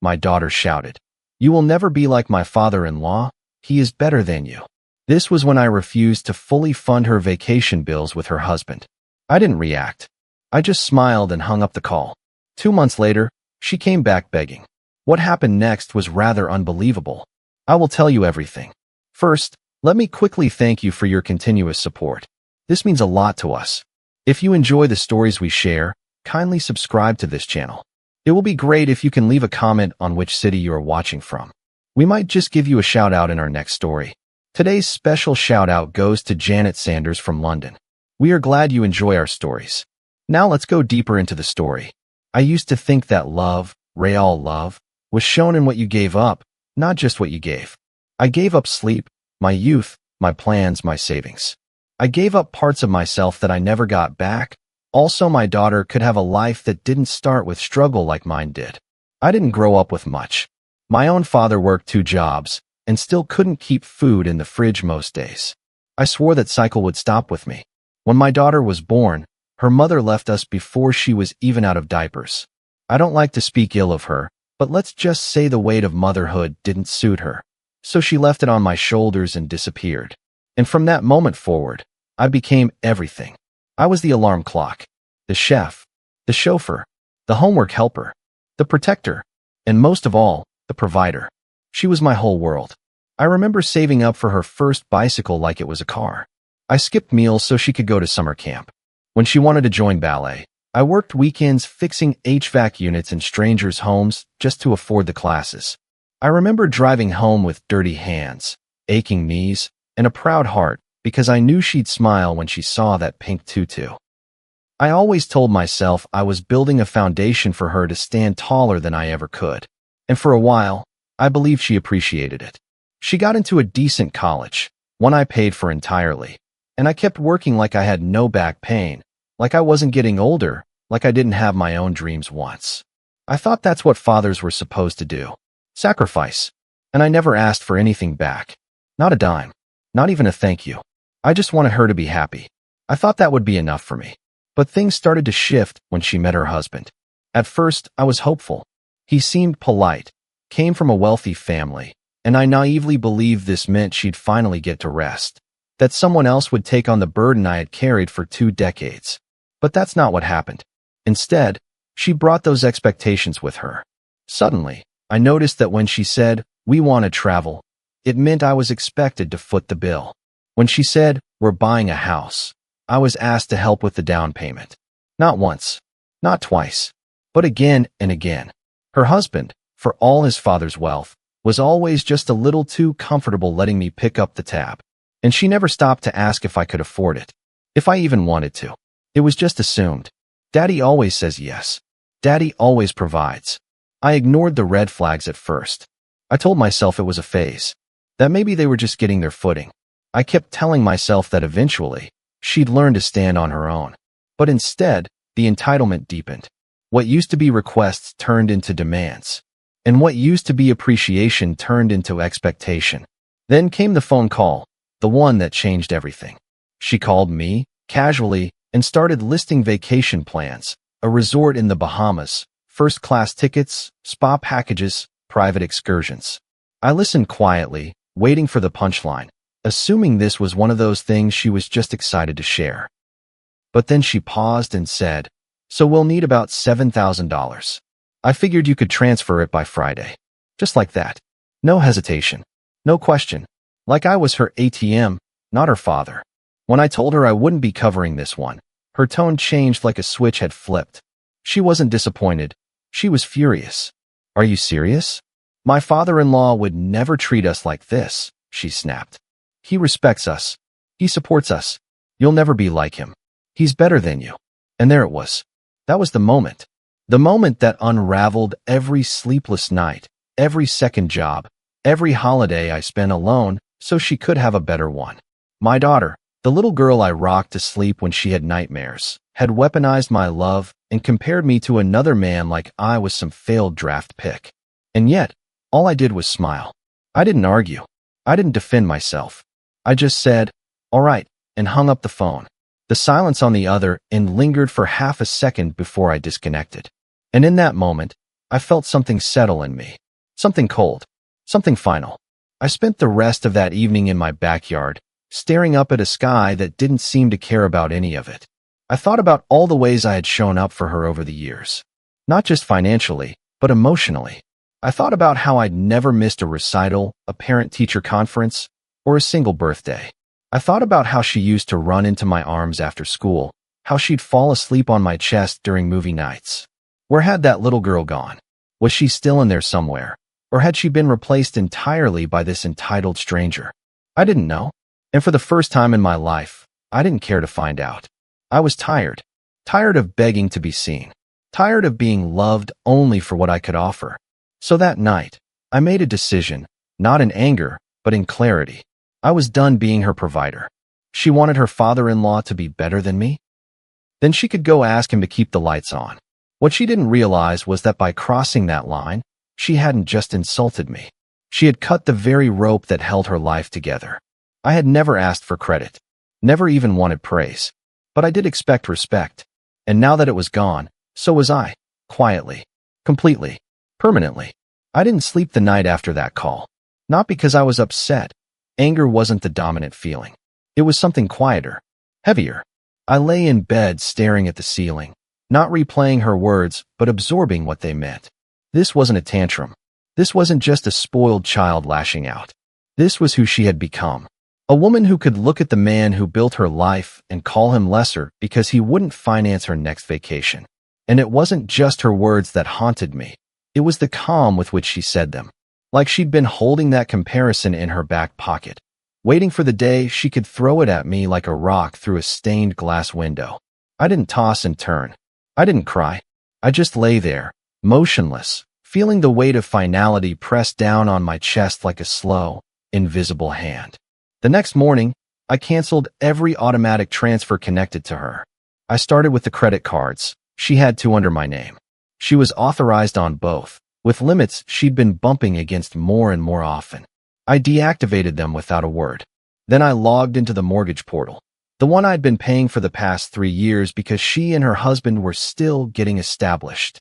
my daughter shouted. "You will never be like my father-in-law. He is better than you." This was when I refused to fully fund her vacation bills with her husband. I didn't react. I just smiled and hung up the call. 2 months later, she came back begging. What happened next was rather unbelievable. I will tell you everything. First, let me quickly thank you for your continuous support. This means a lot to us. If you enjoy the stories we share, kindly subscribe to this channel. It will be great if you can leave a comment on which city you are watching from. We might just give you a shout out in our next story. Today's special shout out goes to Janet Sanders from London. We are glad you enjoy our stories. Now let's go deeper into the story. I used to think that love, real love, was shown in what you gave up, not just what you gave. I gave up sleep, my youth, my plans, my savings. I gave up parts of myself that I never got back. Also, my daughter could have a life that didn't start with struggle like mine did. I didn't grow up with much. My own father worked 2 jobs and still couldn't keep food in the fridge most days. I swore that cycle would stop with me. When my daughter was born, her mother left us before she was even out of diapers. I don't like to speak ill of her, but let's just say the weight of motherhood didn't suit her. So she left it on my shoulders and disappeared. And from that moment forward, I became everything. I was the alarm clock, the chef, the chauffeur, the homework helper, the protector, and most of all, the provider. She was my whole world. I remember saving up for her first bicycle like it was a car. I skipped meals so she could go to summer camp. When she wanted to join ballet, I worked weekends fixing HVAC units in strangers' homes just to afford the classes. I remember driving home with dirty hands, aching knees, and a proud heart because I knew she'd smile when she saw that pink tutu. I always told myself I was building a foundation for her to stand taller than I ever could. And for a while, I believed she appreciated it. She got into a decent college, one I paid for entirely, and I kept working like I had no back pain, like I wasn't getting older, like I didn't have my own dreams once. I thought that's what fathers were supposed to do. Sacrifice. And I never asked for anything back. Not a dime. Not even a thank you. I just wanted her to be happy. I thought that would be enough for me. But things started to shift when she met her husband. At first, I was hopeful. He seemed polite, came from a wealthy family, and I naively believed this meant she'd finally get to rest, that someone else would take on the burden I had carried for 2 decades. But that's not what happened. Instead, she brought those expectations with her. Suddenly, I noticed that when she said, "We want to travel," it meant I was expected to foot the bill. When she said, "We're buying a house," I was asked to help with the down payment. Not once, not twice, but again and again. Her husband, for all his father's wealth, was always just a little too comfortable letting me pick up the tab. And she never stopped to ask if I could afford it, if I even wanted to. It was just assumed. Daddy always says yes. Daddy always provides. I ignored the red flags at first. I told myself it was a phase, that maybe they were just getting their footing. I kept telling myself that eventually, she'd learn to stand on her own. But instead, the entitlement deepened. What used to be requests turned into demands. And what used to be appreciation turned into expectation. Then came the phone call, the one that changed everything. She called me, casually, and started listing vacation plans, a resort in the Bahamas, first-class tickets, spa packages, private excursions. I listened quietly, waiting for the punchline, assuming this was one of those things she was just excited to share. But then she paused and said, "So we'll need about $7,000. I figured you could transfer it by Friday." Just like that. No hesitation. No question. Like I was her ATM, not her father. When I told her I wouldn't be covering this one, her tone changed like a switch had flipped. She wasn't disappointed. She was furious. "Are you serious? My father-in-law would never treat us like this," she snapped. "He respects us. He supports us. You'll never be like him. He's better than you." And there it was. That was the moment. The moment that unraveled every sleepless night, every second job, every holiday I spent alone so she could have a better one. My daughter, the little girl I rocked to sleep when she had nightmares, had weaponized my love and compared me to another man like I was some failed draft pick. And yet, all I did was smile. I didn't argue. I didn't defend myself. I just said, "All right," and hung up the phone. The silence on the other end lingered for half a second before I disconnected. And in that moment, I felt something settle in me. Something cold. Something final. I spent the rest of that evening in my backyard, staring up at a sky that didn't seem to care about any of it. I thought about all the ways I had shown up for her over the years. Not just financially, but emotionally. I thought about how I'd never missed a recital, a parent-teacher conference, or a single birthday. I thought about how she used to run into my arms after school, how she'd fall asleep on my chest during movie nights. Where had that little girl gone? Was she still in there somewhere? Or had she been replaced entirely by this entitled stranger? I didn't know. And for the first time in my life, I didn't care to find out. I was tired. Tired of begging to be seen. Tired of being loved only for what I could offer. So that night, I made a decision, not in anger, but in clarity. I was done being her provider. She wanted her father-in-law to be better than me? Then she could go ask him to keep the lights on. What she didn't realize was that by crossing that line, she hadn't just insulted me. She had cut the very rope that held her life together. I had never asked for credit, never even wanted praise, but I did expect respect. And now that it was gone, so was I, quietly, completely, permanently. I didn't sleep the night after that call. Not because I was upset. Anger wasn't the dominant feeling. It was something quieter, heavier. I lay in bed staring at the ceiling, not replaying her words, but absorbing what they meant. This wasn't a tantrum. This wasn't just a spoiled child lashing out. This was who she had become. A woman who could look at the man who built her life and call him lesser because he wouldn't finance her next vacation. And it wasn't just her words that haunted me. It was the calm with which she said them. Like she'd been holding that comparison in her back pocket, waiting for the day she could throw it at me like a rock through a stained glass window. I didn't toss and turn. I didn't cry. I just lay there, motionless, feeling the weight of finality press down on my chest like a slow, invisible hand. The next morning, I canceled every automatic transfer connected to her. I started with the credit cards. She had two under my name. She was authorized on both, with limits she'd been bumping against more and more often. I deactivated them without a word. Then I logged into the mortgage portal, the one I'd been paying for the past 3 years because she and her husband were still getting established.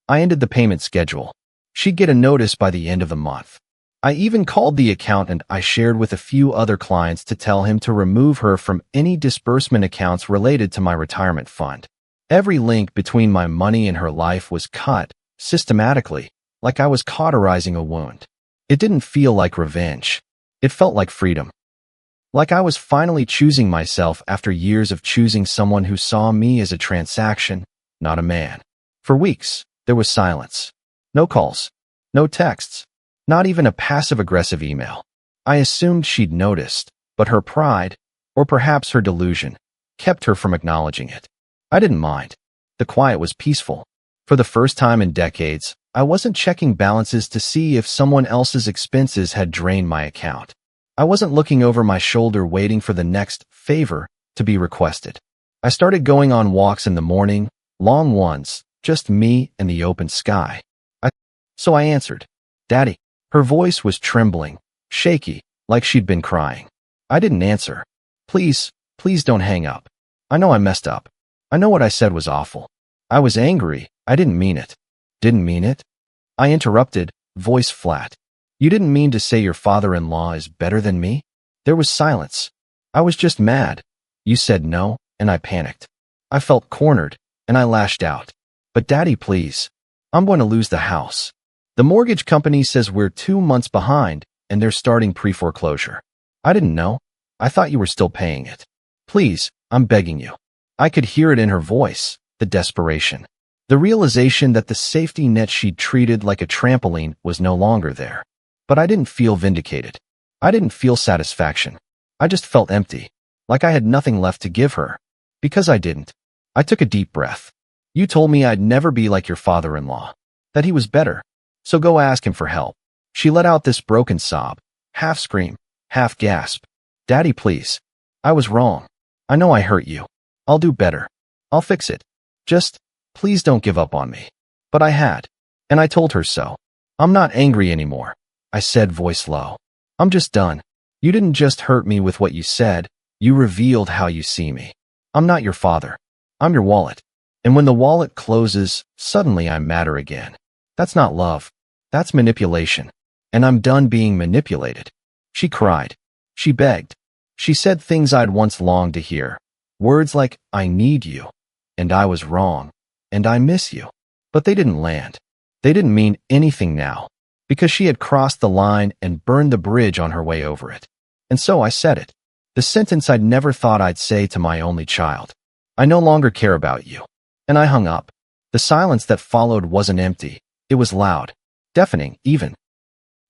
I ended the payment schedule. She'd get a notice by the end of the month. I even called the accountant I shared with a few other clients to tell him to remove her from any disbursement accounts related to my retirement fund. Every link between my money and her life was cut, systematically, like I was cauterizing a wound. It didn't feel like revenge. It felt like freedom. Like I was finally choosing myself after years of choosing someone who saw me as a transaction, not a man. For weeks, there was silence. No calls. No texts. Not even a passive-aggressive email. I assumed she'd noticed, but her pride, or perhaps her delusion, kept her from acknowledging it. I didn't mind. The quiet was peaceful. For the first time in decades, I wasn't checking balances to see if someone else's expenses had drained my account. I wasn't looking over my shoulder waiting for the next favor to be requested. I started going on walks in the morning, long ones, just me and the open sky. So I answered, "Daddy." Her voice was trembling, shaky, like she'd been crying. I didn't answer. Please don't hang up. I know I messed up. I know what I said was awful. I was angry. I didn't mean it. Didn't mean it? I interrupted, voice flat. You didn't mean to say your father-in-law is better than me? There was silence. I was just mad. You said no, and I panicked. I felt cornered, and I lashed out. But Daddy, please. I'm going to lose the house. The mortgage company says we're 2 months behind, and they're starting pre-foreclosure. I didn't know. I thought you were still paying it. Please, I'm begging you. I could hear it in her voice, the desperation. The realization that the safety net she'd treated like a trampoline was no longer there. But I didn't feel vindicated. I didn't feel satisfaction. I just felt empty, like I had nothing left to give her. Because I didn't. I took a deep breath. You told me I'd never be like your father-in-law, that he was better. So go ask him for help. She let out this broken sob, half scream, half gasp. Daddy, please. I was wrong. I know I hurt you. I'll do better. I'll fix it. Just, please don't give up on me. But I had. And I told her so. I'm not angry anymore, I said, voice low. I'm just done. You didn't just hurt me with what you said, you revealed how you see me. I'm not your father. I'm your wallet. And when the wallet closes, suddenly I'm madder again. That's not love. That's manipulation. And I'm done being manipulated. She cried. She begged. She said things I'd once longed to hear. Words like, I need you. And I was wrong. And I miss you. But they didn't land. They didn't mean anything now, because she had crossed the line and burned the bridge on her way over it. And so I said it. The sentence I'd never thought I'd say to my only child. I no longer care about you. And I hung up. The silence that followed wasn't empty. It was loud. Deafening, even.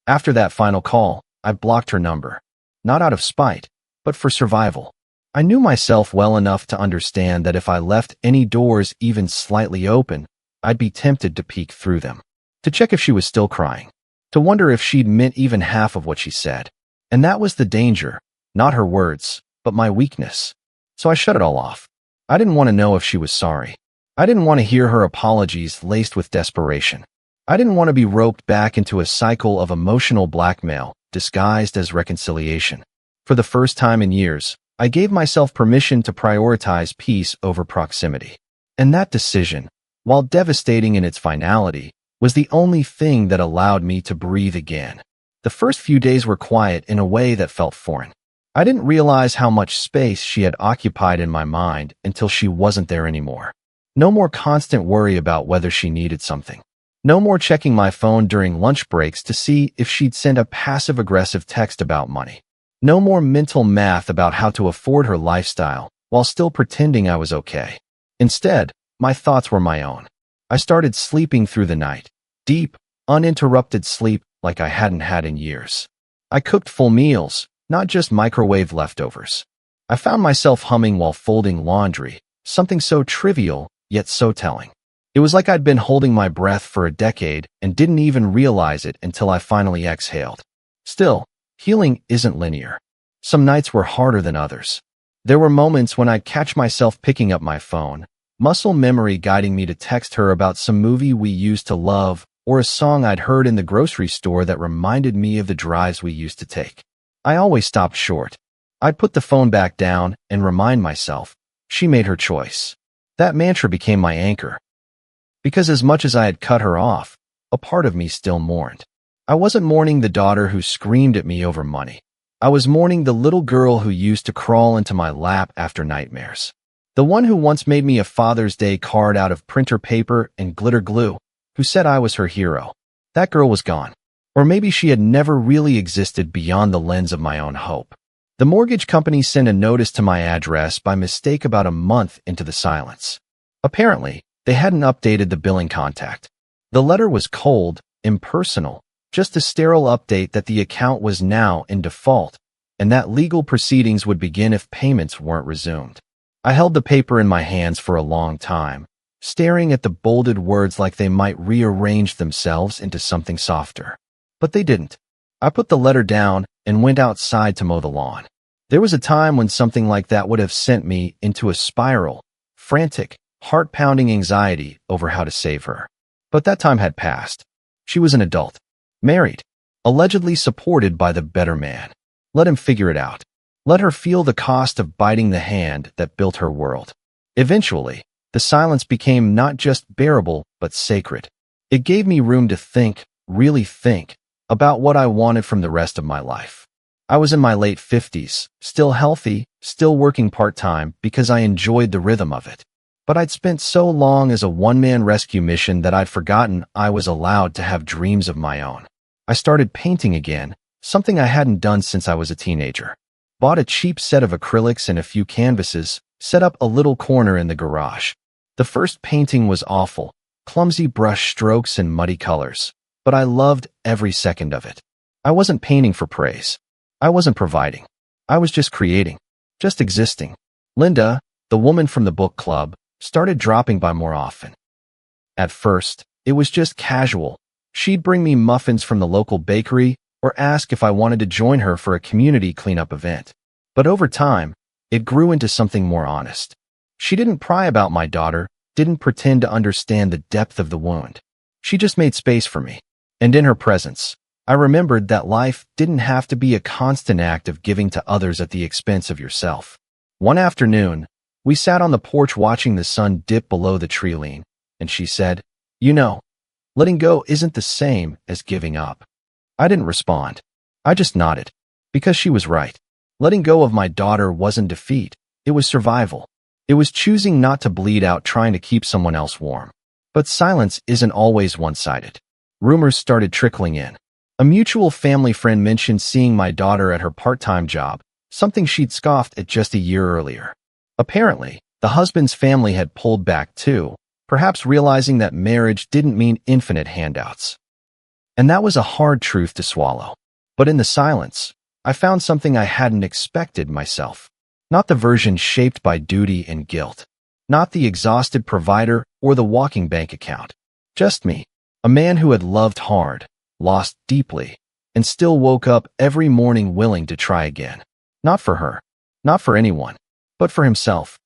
After that final call, I blocked her number. Not out of spite, but for survival. I knew myself well enough to understand that if I left any doors even slightly open, I'd be tempted to peek through them. To check if she was still crying. To wonder if she'd meant even half of what she said. And that was the danger. Not her words, but my weakness. So I shut it all off. I didn't want to know if she was sorry. I didn't want to hear her apologies laced with desperation. I didn't want to be roped back into a cycle of emotional blackmail, disguised as reconciliation. For the first time in years, I gave myself permission to prioritize peace over proximity. And that decision, while devastating in its finality, was the only thing that allowed me to breathe again. The first few days were quiet in a way that felt foreign. I didn't realize how much space she had occupied in my mind until she wasn't there anymore. No more constant worry about whether she needed something. No more checking my phone during lunch breaks to see if she'd send a passive-aggressive text about money. No more mental math about how to afford her lifestyle while still pretending I was okay. Instead, my thoughts were my own. I started sleeping through the night. Deep, uninterrupted sleep like I hadn't had in years. I cooked full meals, not just microwave leftovers. I found myself humming while folding laundry, something so trivial, yet so telling. It was like I'd been holding my breath for a decade and didn't even realize it until I finally exhaled. Still, healing isn't linear. Some nights were harder than others. There were moments when I'd catch myself picking up my phone, muscle memory guiding me to text her about some movie we used to love or a song I'd heard in the grocery store that reminded me of the drives we used to take. I always stopped short. I'd put the phone back down and remind myself, she made her choice. That mantra became my anchor. Because as much as I had cut her off, a part of me still mourned. I wasn't mourning the daughter who screamed at me over money. I was mourning the little girl who used to crawl into my lap after nightmares. The one who once made me a Father's Day card out of printer paper and glitter glue, who said I was her hero. That girl was gone. Or maybe she had never really existed beyond the lens of my own hope. The mortgage company sent a notice to my address by mistake about a month into the silence. Apparently, they hadn't updated the billing contact. The letter was cold, impersonal, just a sterile update that the account was now in default, and that legal proceedings would begin if payments weren't resumed. I held the paper in my hands for a long time, staring at the bolded words like they might rearrange themselves into something softer. But they didn't. I put the letter down and went outside to mow the lawn. There was a time when something like that would have sent me into a spiral, frantic, heart-pounding anxiety over how to save her. But that time had passed. She was an adult, married, allegedly supported by the better man. Let him figure it out. Let her feel the cost of biting the hand that built her world. Eventually, the silence became not just bearable, but sacred. It gave me room to think, really think, about what I wanted from the rest of my life. I was in my late 50s, still healthy, still working part-time because I enjoyed the rhythm of it. But I'd spent so long as a one-man rescue mission that I'd forgotten I was allowed to have dreams of my own. I started painting again, something I hadn't done since I was a teenager. Bought a cheap set of acrylics and a few canvases, set up a little corner in the garage. The first painting was awful, clumsy brush strokes and muddy colors. But I loved every second of it. I wasn't painting for praise. I wasn't providing. I was just creating, just existing. Linda, the woman from the book club, started dropping by more often. At first, it was just casual. She'd bring me muffins from the local bakery or ask if I wanted to join her for a community cleanup event. But over time, it grew into something more honest. She didn't pry about my daughter, didn't pretend to understand the depth of the wound. She just made space for me. And in her presence, I remembered that life didn't have to be a constant act of giving to others at the expense of yourself. One afternoon, we sat on the porch watching the sun dip below the tree line, and she said, "You know, Letting go isn't the same as giving up. I didn't respond. I just nodded. Because she was right. Letting go of my daughter wasn't defeat. It was survival. It was choosing not to bleed out trying to keep someone else warm. But silence isn't always one-sided. Rumors started trickling in. A mutual family friend mentioned seeing my daughter at her part-time job, something she'd scoffed at just a year earlier. Apparently, the husband's family had pulled back too, perhaps realizing that marriage didn't mean infinite handouts. And that was a hard truth to swallow. But in the silence, I found something I hadn't expected myself. Not the version shaped by duty and guilt. Not the exhausted provider or the walking bank account. Just me, a man who had loved hard, lost deeply, and still woke up every morning willing to try again. Not for her, not for anyone, but for himself.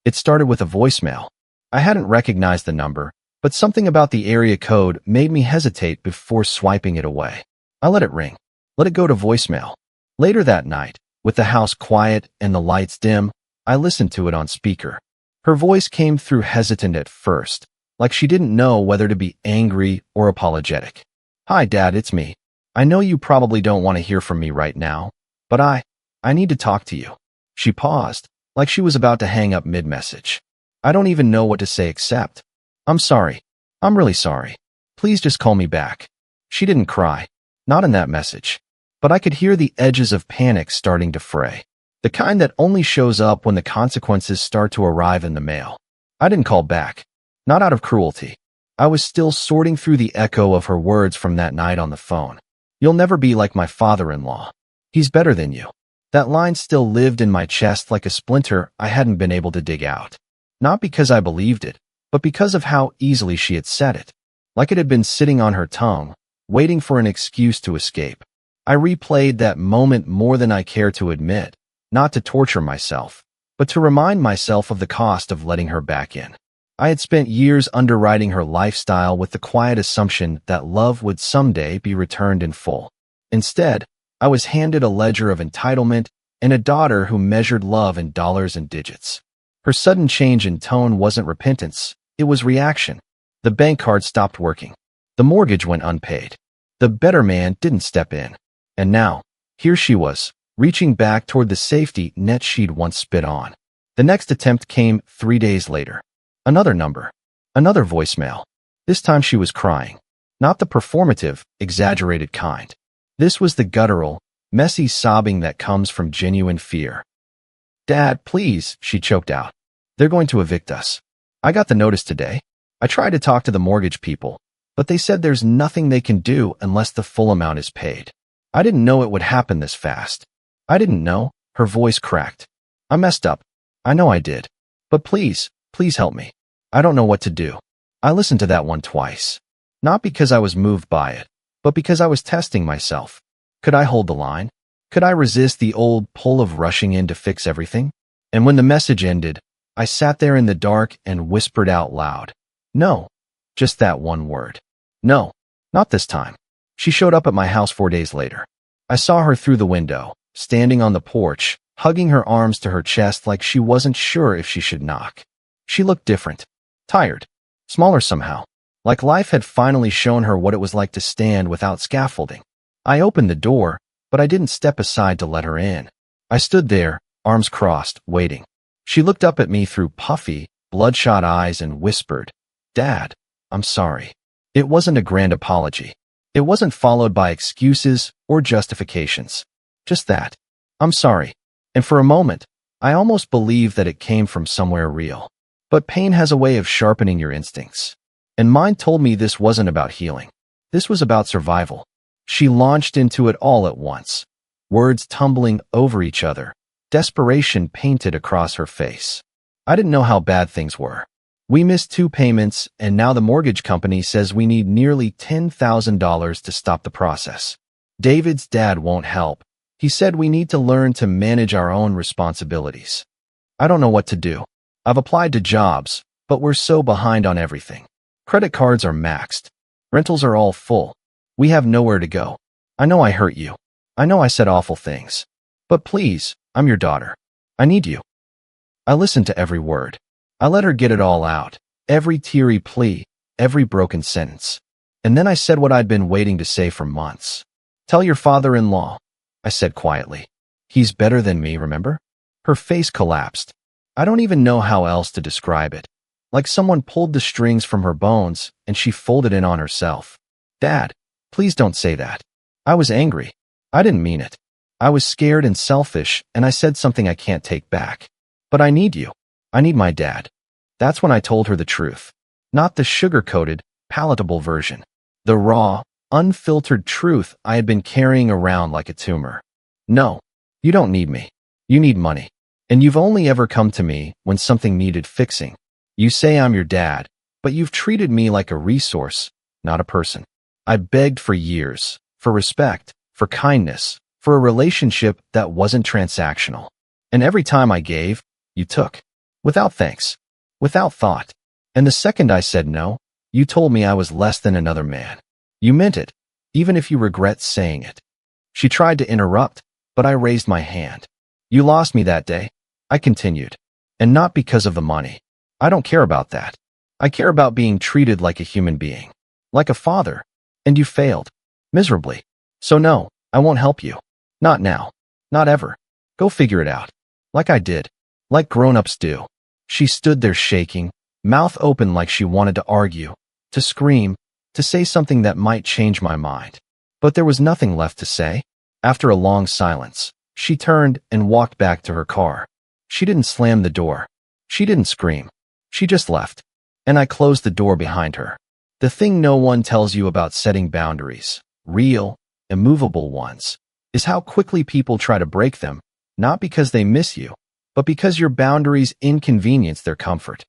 It started with a voicemail. I hadn't recognized the number, but something about the area code made me hesitate before swiping it away. I let it ring, let it go to voicemail. Later that night, with the house quiet and the lights dim, I listened to it on speaker. Her voice came through hesitant at first, like she didn't know whether to be angry or apologetic. "Hi, Dad, it's me. I know you probably don't want to hear from me right now, but I need to talk to you." She paused, like she was about to hang up mid-message. I don't even know what to say except, "I'm sorry. I'm really sorry. Please just call me back." She didn't cry, not in that message, but I could hear the edges of panic starting to fray. The kind that only shows up when the consequences start to arrive in the mail. I didn't call back, not out of cruelty. I was still sorting through the echo of her words from that night on the phone. "You'll never be like my father-in-law. He's better than you." That line still lived in my chest like a splinter I hadn't been able to dig out. Not because I believed it, but because of how easily she had said it. Like it had been sitting on her tongue, waiting for an excuse to escape. I replayed that moment more than I care to admit, not to torture myself, but to remind myself of the cost of letting her back in. I had spent years underwriting her lifestyle with the quiet assumption that love would someday be returned in full. Instead, I was handed a ledger of entitlement and a daughter who measured love in dollars and digits. Her sudden change in tone wasn't repentance, it was reaction. The bank card stopped working. The mortgage went unpaid. The better man didn't step in. And now, here she was, reaching back toward the safety net she'd once spit on. The next attempt came 3 days later. Another number. Another voicemail. This time she was crying. Not the performative, exaggerated kind. This was the guttural, messy sobbing that comes from genuine fear. "Dad, please," she choked out. "They're going to evict us. I got the notice today. I tried to talk to the mortgage people, but they said there's nothing they can do unless the full amount is paid. I didn't know it would happen this fast. I didn't know." Her voice cracked. "I messed up. I know I did. But please help me. I don't know what to do." I listened to that one twice. Not because I was moved by it, but because I was testing myself. Could I hold the line? Could I resist the old pull of rushing in to fix everything? And when the message ended, I sat there in the dark and whispered out loud, "No." Just that one word. No, not this time. She showed up at my house 4 days later. I saw her through the window, standing on the porch, hugging her arms to her chest like she wasn't sure if she should knock. She looked different. Tired. Smaller somehow. Like life had finally shown her what it was like to stand without scaffolding. I opened the door, but I didn't step aside to let her in. I stood there, arms crossed, waiting. She looked up at me through puffy, bloodshot eyes and whispered, "Dad, I'm sorry." It wasn't a grand apology. It wasn't followed by excuses or justifications. Just that. "I'm sorry." And for a moment, I almost believed that it came from somewhere real. But pain has a way of sharpening your instincts. And mine told me this wasn't about healing. This was about survival. She launched into it all at once. Words tumbling over each other. Desperation painted across her face. I didn't know how bad things were. "We missed 2 payments, and now the mortgage company says we need nearly $10,000 to stop the process. David's dad won't help. He said we need to learn to manage our own responsibilities." I don't know what to do. I've applied to jobs, but we're so behind on everything. Credit cards are maxed. Rentals are all full. We have nowhere to go. I know I hurt you. I know I said awful things. But please, I'm your daughter. I need you. I listened to every word. I let her get it all out. Every teary plea, every broken sentence. And then I said what I'd been waiting to say for months. Tell your father-in-law, I said quietly. He's better than me, remember? Her face collapsed. I don't even know how else to describe it. Like someone pulled the strings from her bones and she folded in on herself. Dad, please don't say that. I was angry. I didn't mean it. I was scared and selfish, and I said something I can't take back. But I need you. I need my dad. That's when I told her the truth. Not the sugar-coated, palatable version. The raw, unfiltered truth I had been carrying around like a tumor. No, you don't need me. You need money. And you've only ever come to me when something needed fixing. You say I'm your dad, but you've treated me like a resource, not a person. I begged for years, for respect, for kindness, for a relationship that wasn't transactional. And every time I gave, you took. Without thanks. Without thought. And the second I said no, you told me I was less than another man. You meant it, even if you regret saying it. She tried to interrupt, but I raised my hand. You lost me that day, I continued. And not because of the money. I don't care about that. I care about being treated like a human being. Like a father. And you failed. Miserably. So no, I won't help you. Not now. Not ever. Go figure it out. Like I did. Like grown-ups do. She stood there shaking, mouth open like she wanted to argue, to scream, to say something that might change my mind. But there was nothing left to say. After a long silence, she turned and walked back to her car. She didn't slam the door. She didn't scream. She just left. And I closed the door behind her. The thing no one tells you about setting boundaries, real, immovable ones, is how quickly people try to break them, not because they miss you, but because your boundaries inconvenience their comfort.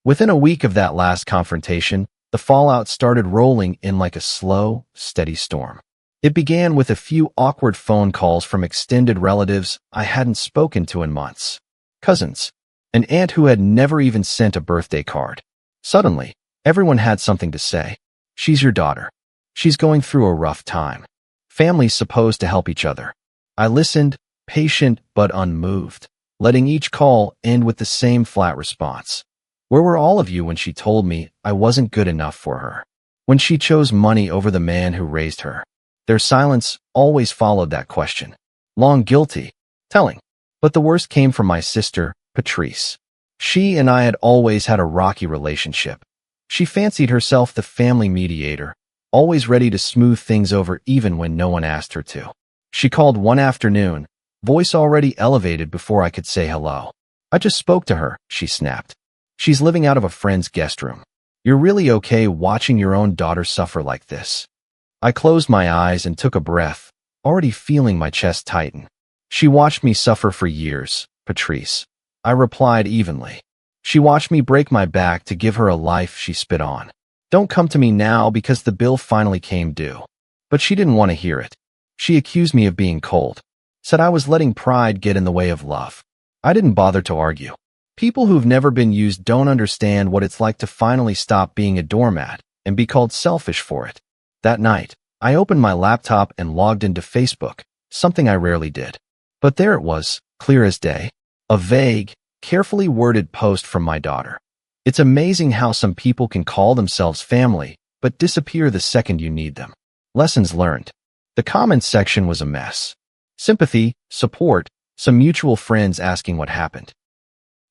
Within a week of that last confrontation, the fallout started rolling in like a slow, steady storm. It began with a few awkward phone calls from extended relatives I hadn't spoken to in months. Cousins. An aunt who had never even sent a birthday card. Suddenly, everyone had something to say. She's your daughter. She's going through a rough time. Family's supposed to help each other. I listened, patient but unmoved, letting each call end with the same flat response. Where were all of you when she told me I wasn't good enough for her? When she chose money over the man who raised her? Their silence always followed that question. Long guilty, telling. But the worst came from my sister, Patrice. She and I had always had a rocky relationship. She fancied herself the family mediator, always ready to smooth things over even when no one asked her to. She called one afternoon, voice already elevated before I could say hello. I just spoke to her, she snapped. She's living out of a friend's guest room. You're really okay watching your own daughter suffer like this? I closed my eyes and took a breath, already feeling my chest tighten. She watched me suffer for years, Patrice. I replied evenly. She watched me break my back to give her a life she spit on. Don't come to me now because the bill finally came due. But she didn't want to hear it. She accused me of being cold. Said I was letting pride get in the way of love. I didn't bother to argue. People who've never been used don't understand what it's like to finally stop being a doormat and be called selfish for it. That night, I opened my laptop and logged into Facebook, something I rarely did. But there it was, clear as day. A vague, carefully worded post from my daughter. It's amazing how some people can call themselves family, but disappear the second you need them. Lessons learned. The comments section was a mess. Sympathy, support, some mutual friends asking what happened.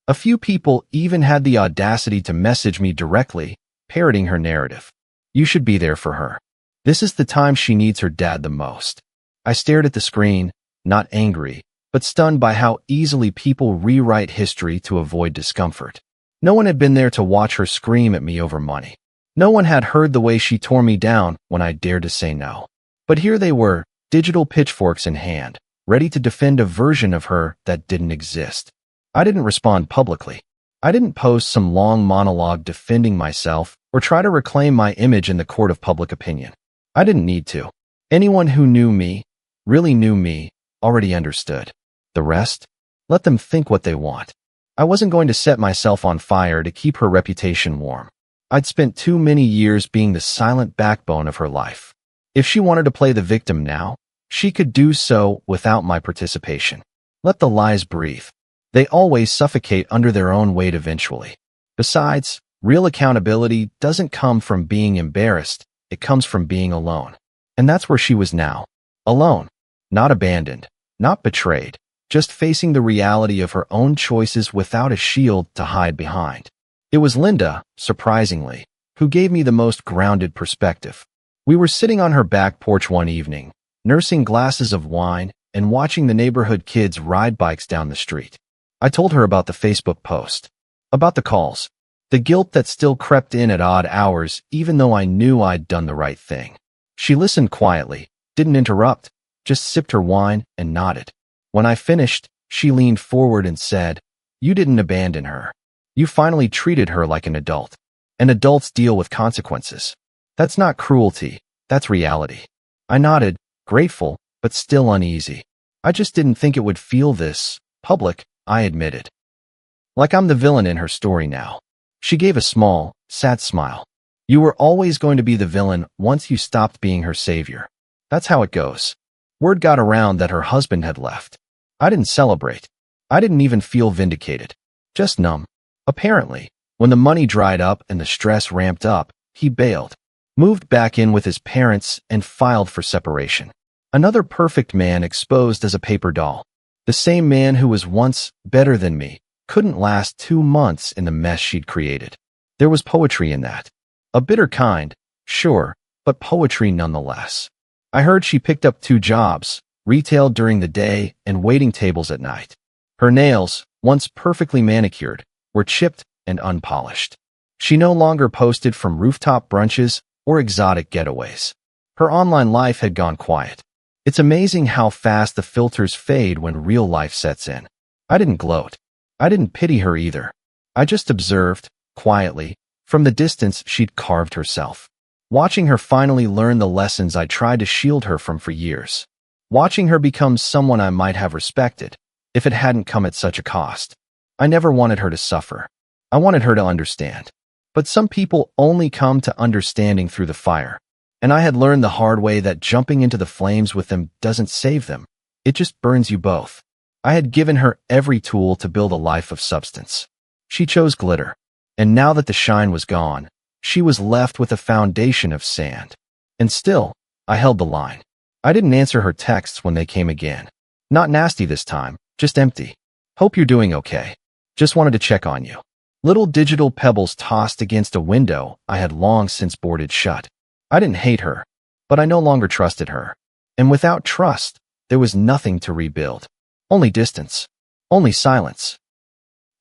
A few people even had the audacity to message me directly, parroting her narrative. You should be there for her. This is the time she needs her dad the most. I stared at the screen, not angry, but stunned by how easily people rewrite history to avoid discomfort. No one had been there to watch her scream at me over money. No one had heard the way she tore me down when I dared to say no. But here they were, digital pitchforks in hand, ready to defend a version of her that didn't exist. I didn't respond publicly. I didn't post some long monologue defending myself or try to reclaim my image in the court of public opinion. I didn't need to. Anyone who knew me, really knew me, already understood. The rest? Let them think what they want. I wasn't going to set myself on fire to keep her reputation warm. I'd spent too many years being the silent backbone of her life. If she wanted to play the victim now, she could do so without my participation. Let the lies breathe. They always suffocate under their own weight eventually. Besides, real accountability doesn't come from being embarrassed. it comes from being alone. And that's where she was now. Alone. Not abandoned. Not betrayed. Just facing the reality of her own choices without a shield to hide behind. It was Linda, surprisingly, who gave me the most grounded perspective. We were sitting on her back porch one evening, nursing glasses of wine and watching the neighborhood kids ride bikes down the street. I told her about the Facebook post, about the calls, the guilt that still crept in at odd hours even though I knew I'd done the right thing. She listened quietly, didn't interrupt, just sipped her wine and nodded. When I finished, she leaned forward and said, "You didn't abandon her. You finally treated her like an adult. And adults deal with consequences. That's not cruelty, that's reality." I nodded, grateful, but still uneasy. I just didn't think it would feel this public, I admitted. Like I'm the villain in her story now. She gave a small, sad smile. You were always going to be the villain once you stopped being her savior. That's how it goes. Word got around that her husband had left. I didn't celebrate. I didn't even feel vindicated. Just numb. Apparently, when the money dried up and the stress ramped up, he bailed, moved back in with his parents, and filed for separation. Another perfect man exposed as a paper doll. The same man who was once better than me couldn't last 2 months in the mess she'd created. There was poetry in that. A bitter kind, sure, but poetry nonetheless. I heard she picked up 2 jobs, retail during the day and waiting tables at night. Her nails, once perfectly manicured, were chipped and unpolished. She no longer posted from rooftop brunches or exotic getaways. Her online life had gone quiet. It's amazing how fast the filters fade when real life sets in. I didn't gloat. I didn't pity her either. I just observed, quietly, from the distance she'd carved herself. Watching her finally learn the lessons I tried to shield her from for years. Watching her become someone I might have respected, if it hadn't come at such a cost. I never wanted her to suffer. I wanted her to understand. But some people only come to understanding through the fire. And I had learned the hard way that jumping into the flames with them doesn't save them. It just burns you both. I had given her every tool to build a life of substance. She chose glitter. And now that the shine was gone, she was left with a foundation of sand. And still, I held the line. I didn't answer her texts when they came again. Not nasty this time, just empty. "Hope you're doing okay. Just wanted to check on you." Little digital pebbles tossed against a window I had long since boarded shut. I didn't hate her, but I no longer trusted her. And without trust, there was nothing to rebuild. Only distance. Only silence.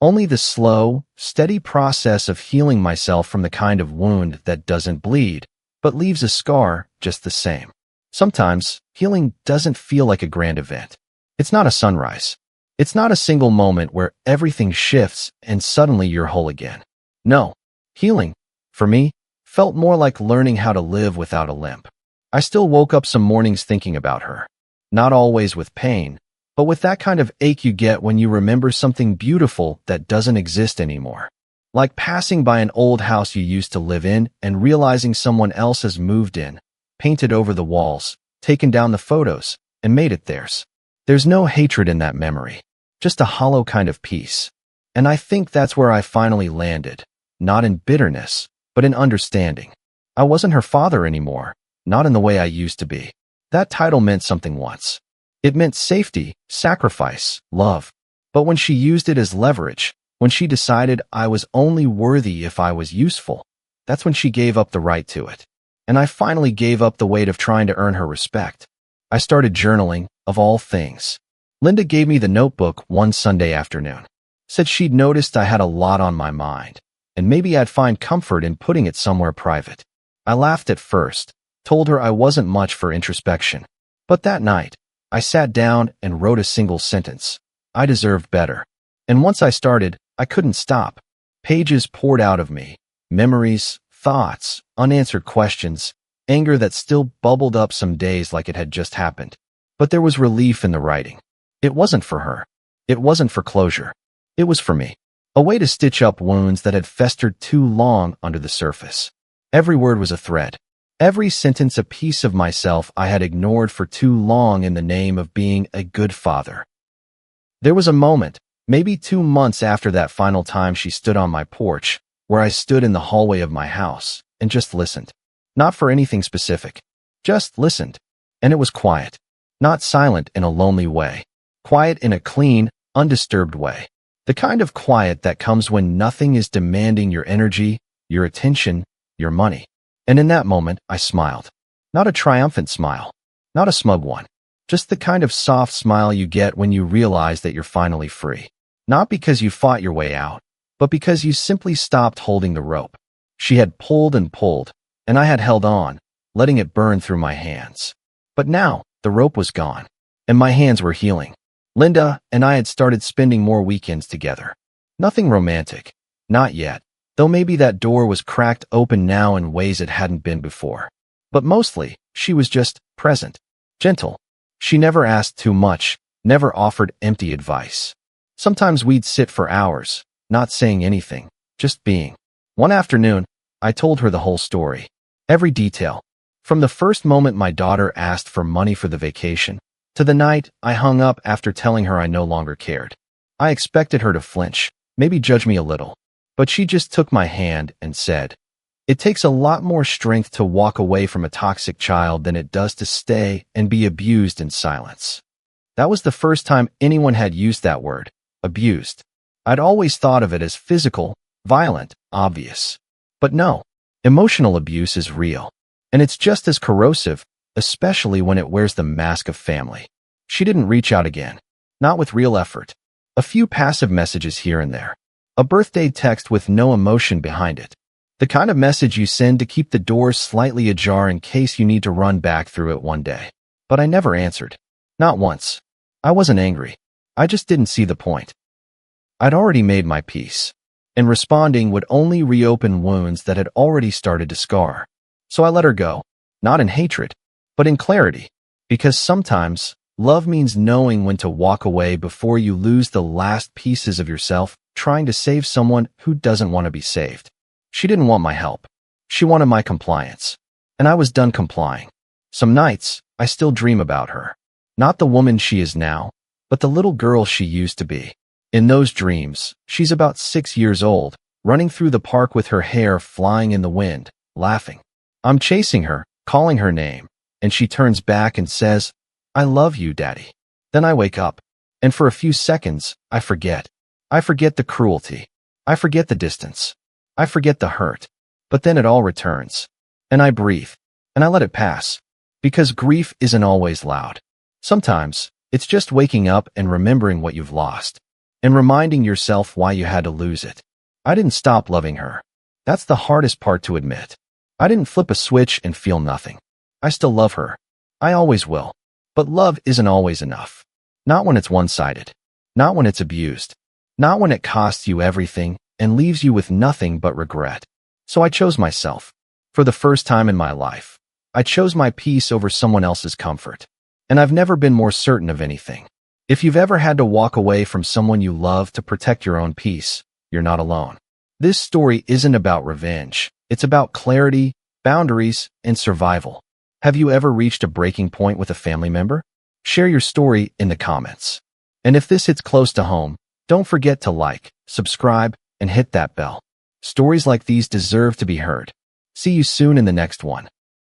Only the slow, steady process of healing myself from the kind of wound that doesn't bleed, but leaves a scar just the same. Sometimes, healing doesn't feel like a grand event. It's not a sunrise. It's not a single moment where everything shifts and suddenly you're whole again. No, healing, for me, felt more like learning how to live without a limp. I still woke up some mornings thinking about her. Not always with pain, but with that kind of ache you get when you remember something beautiful that doesn't exist anymore. Like passing by an old house you used to live in and realizing someone else has moved in, painted over the walls, taken down the photos, and made it theirs. There's no hatred in that memory, just a hollow kind of peace. And I think that's where I finally landed, not in bitterness, but in understanding. I wasn't her father anymore, not in the way I used to be. That title meant something once. It meant safety, sacrifice, love. But when she used it as leverage, when she decided I was only worthy if I was useful, that's when she gave up the right to it. And I finally gave up the weight of trying to earn her respect. I started journaling, of all things. Linda gave me the notebook one Sunday afternoon. Said she'd noticed I had a lot on my mind, and maybe I'd find comfort in putting it somewhere private. I laughed at first, told her I wasn't much for introspection. But that night, I sat down and wrote a single sentence. I deserved better. And once I started, I couldn't stop. Pages poured out of me. Memories, thoughts, unanswered questions, anger that still bubbled up some days like it had just happened. But there was relief in the writing. It wasn't for her. It wasn't for closure. It was for me. A way to stitch up wounds that had festered too long under the surface. Every word was a thread. Every sentence a piece of myself I had ignored for too long in the name of being a good father. There was a moment, maybe 2 months after that final time she stood on my porch, where I stood in the hallway of my house and just listened. Not for anything specific. Just listened. And it was quiet. Not silent in a lonely way. Quiet in a clean, undisturbed way. The kind of quiet that comes when nothing is demanding your energy, your attention, your money. And in that moment, I smiled. Not a triumphant smile. Not a smug one. Just the kind of soft smile you get when you realize that you're finally free. Not because you fought your way out, but because you simply stopped holding the rope. She had pulled, and I had held on, letting it burn through my hands. But now, the rope was gone, and my hands were healing. Linda and I had started spending more weekends together. Nothing romantic. Not yet, though maybe that door was cracked open now in ways it hadn't been before. But mostly, she was just present. Gentle. She never asked too much, never offered empty advice. Sometimes we'd sit for hours, not saying anything, just being. One afternoon, I told her the whole story. Every detail. From the first moment my daughter asked for money for the vacation, to the night I hung up after telling her I no longer cared. I expected her to flinch, maybe judge me a little. But she just took my hand and said, "It takes a lot more strength to walk away from a toxic child than it does to stay and be abused in silence." That was the first time anyone had used that word, abused. I'd always thought of it as physical, violent, obvious. But no, emotional abuse is real. And it's just as corrosive, especially when it wears the mask of family. She didn't reach out again. Not with real effort. A few passive messages here and there. A birthday text with no emotion behind it. The kind of message you send to keep the door slightly ajar in case you need to run back through it one day. But I never answered. Not once. I wasn't angry. I just didn't see the point. I'd already made my peace. And responding would only reopen wounds that had already started to scar. So I let her go. Not in hatred, but in clarity. Because sometimes, love means knowing when to walk away before you lose the last pieces of yourself trying to save someone who doesn't want to be saved. She didn't want my help. She wanted my compliance. And I was done complying. Some nights, I still dream about her. Not the woman she is now, but the little girl she used to be. In those dreams, she's about 6 years old, running through the park with her hair flying in the wind, laughing. I'm chasing her, calling her name, and she turns back and says, "I love you, Daddy." Then I wake up, and for a few seconds, I forget. I forget the cruelty. I forget the distance. I forget the hurt. But then it all returns. And I breathe. And I let it pass. Because grief isn't always loud. Sometimes, it's just waking up and remembering what you've lost. And reminding yourself why you had to lose it. I didn't stop loving her. That's the hardest part to admit. I didn't flip a switch and feel nothing. I still love her. I always will. But love isn't always enough. Not when it's one-sided. Not when it's abused. Not when it costs you everything and leaves you with nothing but regret. So I chose myself. For the first time in my life, I chose my peace over someone else's comfort. And I've never been more certain of anything. If you've ever had to walk away from someone you love to protect your own peace, you're not alone. This story isn't about revenge. It's about clarity, boundaries, and survival. Have you ever reached a breaking point with a family member? Share your story in the comments. And if this hits close to home, don't forget to like, subscribe, and hit that bell. Stories like these deserve to be heard. See you soon in the next one.